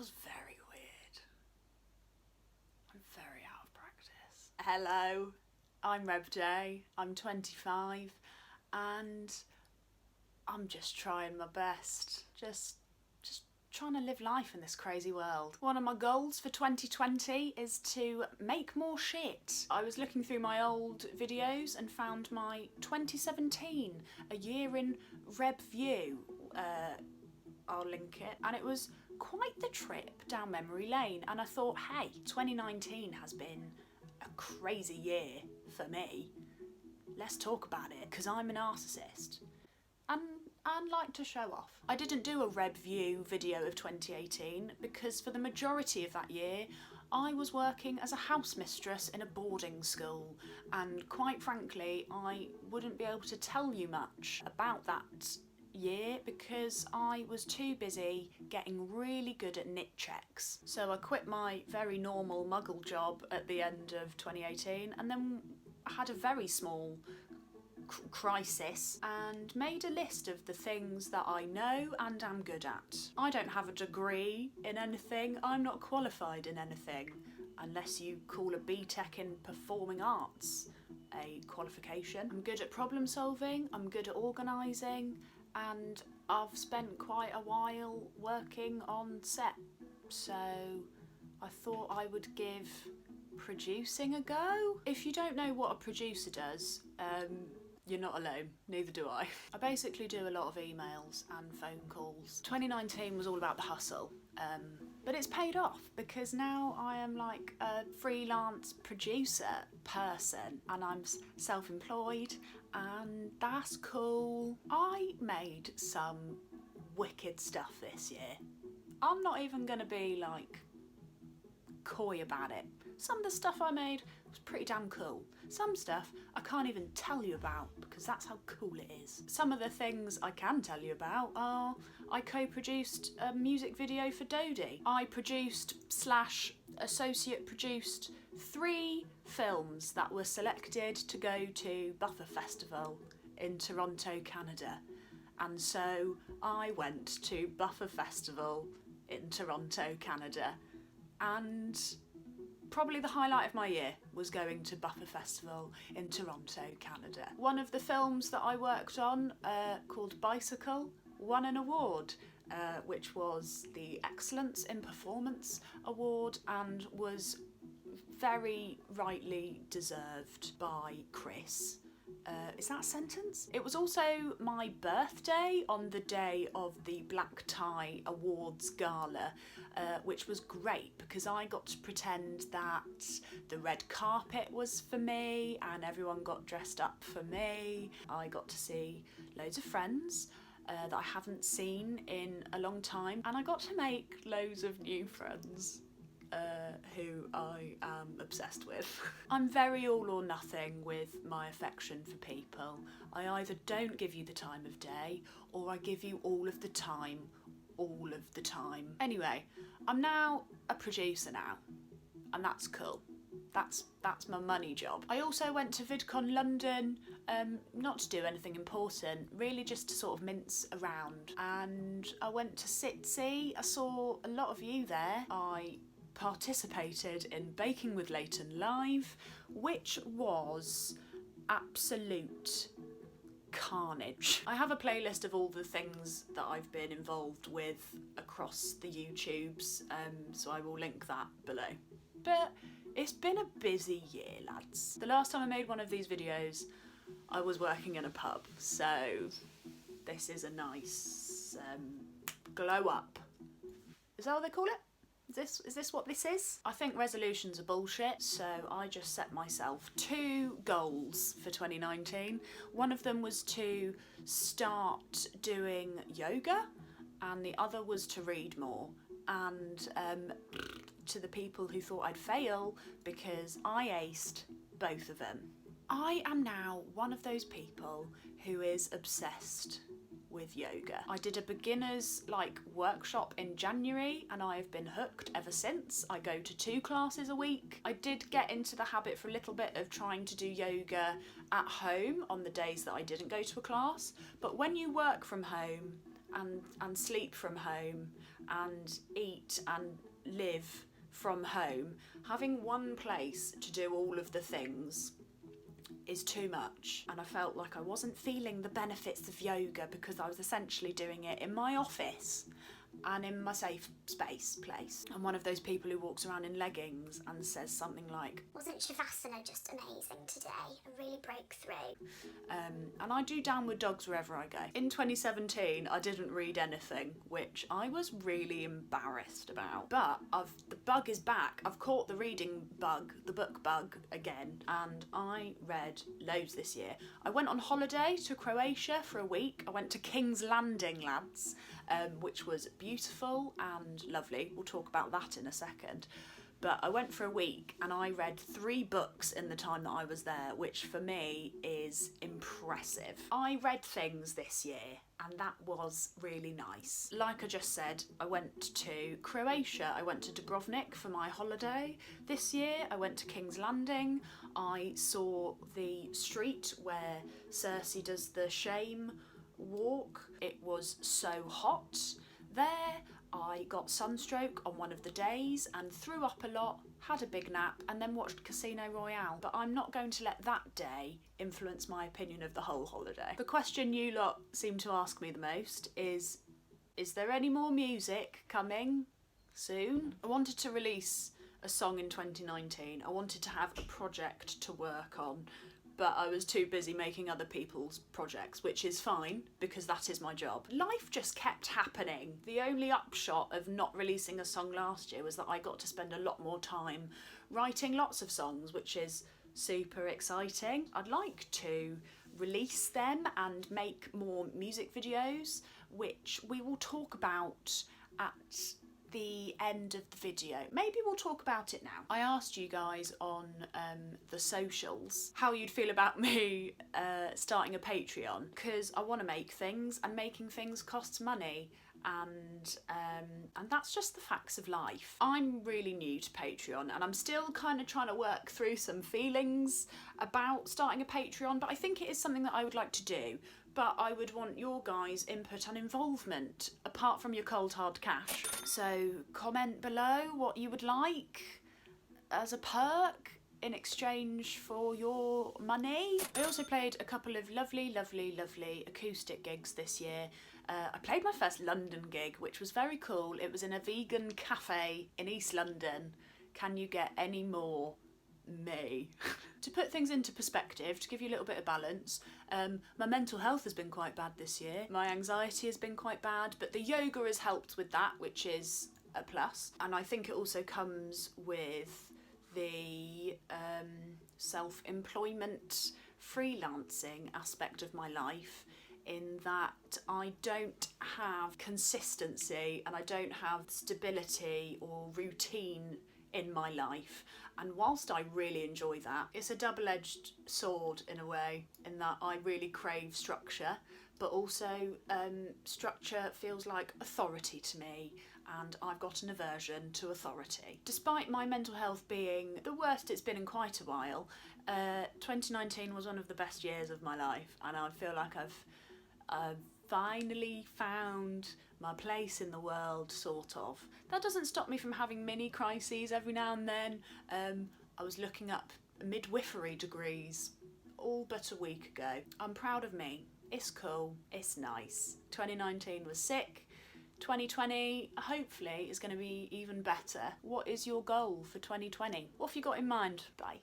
feels very weird. I'm very out of practice. Hello, I'm Rebview, I'm 25 and I'm just trying my best. Just trying to live life in this crazy world. One of my goals for 2020 is to make more shit. I was looking through my old videos and found my 2017, a year in Rebview. I'll link it. And it was quite the trip down memory lane. And I thought, hey, 2019 has been a crazy year for me. Let's talk about it, because I'm a narcissist. And like to show off. I didn't do a Rebview video of 2018 because for the majority of that year I was working as a house mistress in a boarding school, and quite frankly I wouldn't be able to tell you much about that year because I was too busy getting really good at knit checks. So I quit my very normal muggle job at the end of 2018 and then had a very small crisis and made a list of the things that I know and am good at. I don't have a degree in anything, I'm not qualified in anything, unless you call a BTEC in performing arts a qualification. I'm good at problem solving, I'm good at organising, and I've spent quite a while working on set, so I thought I would give producing a go. If you don't know what a producer does, you're not alone, neither do I. I basically do a lot of emails and phone calls. 2019 was all about the hustle, but it's paid off because now I am like a freelance producer person and I'm self-employed and that's cool. I made some wicked stuff this year. I'm not even gonna be like coy about it. Some of the stuff I made was pretty damn cool. Some stuff I can't even tell you about because that's how cool it is. Some of the things I can tell you about are I co-produced a music video for Dodie. I produced / associate produced 3 films that were selected to go to Buffer Festival in Toronto, Canada. And so I went to Buffer Festival in Toronto, Canada, and probably the highlight of my year was going to Buffer Festival in Toronto, Canada. One of the films that I worked on, called Bicycle, won an award, which was the Excellence in Performance Award and was very rightly deserved by Chris. Is that a sentence? It was also my birthday on the day of the Black Tie Awards Gala, which was great because I got to pretend that the red carpet was for me and everyone got dressed up for me. I got to see loads of friends that I haven't seen in a long time, and I got to make loads of new friends who I am obsessed with. I'm very all or nothing with my affection for people. I either don't give you the time of day or I give you all of the time, all of the time. Anyway, I'm now a producer now, and that's cool. That's my money job. I also went to VidCon London, not to do anything important, really just to sort of mince around. And I went to Sitsy. I saw a lot of you there. I participated in Baking with Leighton Live, which was absolute carnage. I have a playlist of all the things that I've been involved with across the YouTubes, so I will link that below. But it's been a busy year, lads. The last time I made one of these videos, I was working in a pub, so this is a nice glow up. Is that what they call it? Is this what this is? I think resolutions are bullshit, so I just set myself 2 goals for 2019. One of them was to start doing yoga, and the other was to read more. And to the people who thought I'd fail, because I aced both of them. I am now one of those people who is obsessed with yoga. I did a beginner's workshop in January and I have been hooked ever since. I go to 2 classes a week. I did get into the habit for a little bit of trying to do yoga at home on the days that I didn't go to a class, but when you work from home and sleep from home and eat and live from home, having one place to do all of the things is too much. And I felt like I wasn't feeling the benefits of yoga because I was essentially doing it in my office and in my safe space place. I'm one of those people who walks around in leggings and says something like, "Wasn't Shavasana just amazing today? A really breakthrough?" And I do downward dogs wherever I go. In 2017, I didn't read anything, which I was really embarrassed about. But the bug is back. I've caught the reading bug, the book bug again, and I read loads this year. I went on holiday to Croatia for a week. I went to King's Landing, lads, which was beautiful and lovely. We'll talk about that in a second. But I went for a week and I read 3 books in the time that I was there, which for me is impressive. I read things this year and that was really nice. Like I just said, I went to Croatia, I went to Dubrovnik for my holiday. This year I went to King's Landing. I saw the street where Cersei does the shame walk. It was so hot there. I got sunstroke on one of the days and threw up a lot, had a big nap and then watched Casino Royale. But I'm not going to let that day influence my opinion of the whole holiday. The question you lot seem to ask me the most is there any more music coming soon? I wanted to release a song in 2019. I wanted to have a project to work on, but I was too busy making other people's projects, which is fine because that is my job. Life just kept happening. The only upshot of not releasing a song last year was that I got to spend a lot more time writing lots of songs, which is super exciting. I'd like to release them and make more music videos, which we will talk about at the end of the video. Maybe we'll talk about it now. I asked you guys on the socials how you'd feel about me starting a Patreon, because I want to make things and making things costs money, and that's just the facts of life. I'm really new to Patreon and I'm still kind of trying to work through some feelings about starting a Patreon, but I think it is something that I would like to do. But I would want your guys' input and involvement, apart from your cold hard cash. So comment below what you would like as a perk in exchange for your money. I also played a couple of lovely acoustic gigs this year. I played my first London gig, which was very cool. It was in a vegan cafe in East London. Can you get any more me? To put things into perspective, to give you a little bit of balance, my mental health has been quite bad this year. My anxiety has been quite bad, but the yoga has helped with that, which is a plus. And I think it also comes with the self-employment, freelancing aspect of my life, in that I don't have consistency and I don't have stability or routine in my life. And whilst I really enjoy that, it's a double-edged sword in a way, in that I really crave structure, but also structure feels like authority to me, and I've got an aversion to authority. Despite my mental health being the worst it's been in quite a while, 2019 was one of the best years of my life, and I feel like I've finally found my place in the world, sort of. That doesn't stop me from having mini crises every now and then. I was looking up midwifery degrees all but a week ago. I'm proud of me. It's cool, it's nice. 2019 was sick. 2020 hopefully is going to be even better. What is your goal for 2020? What have you got in mind? Bye.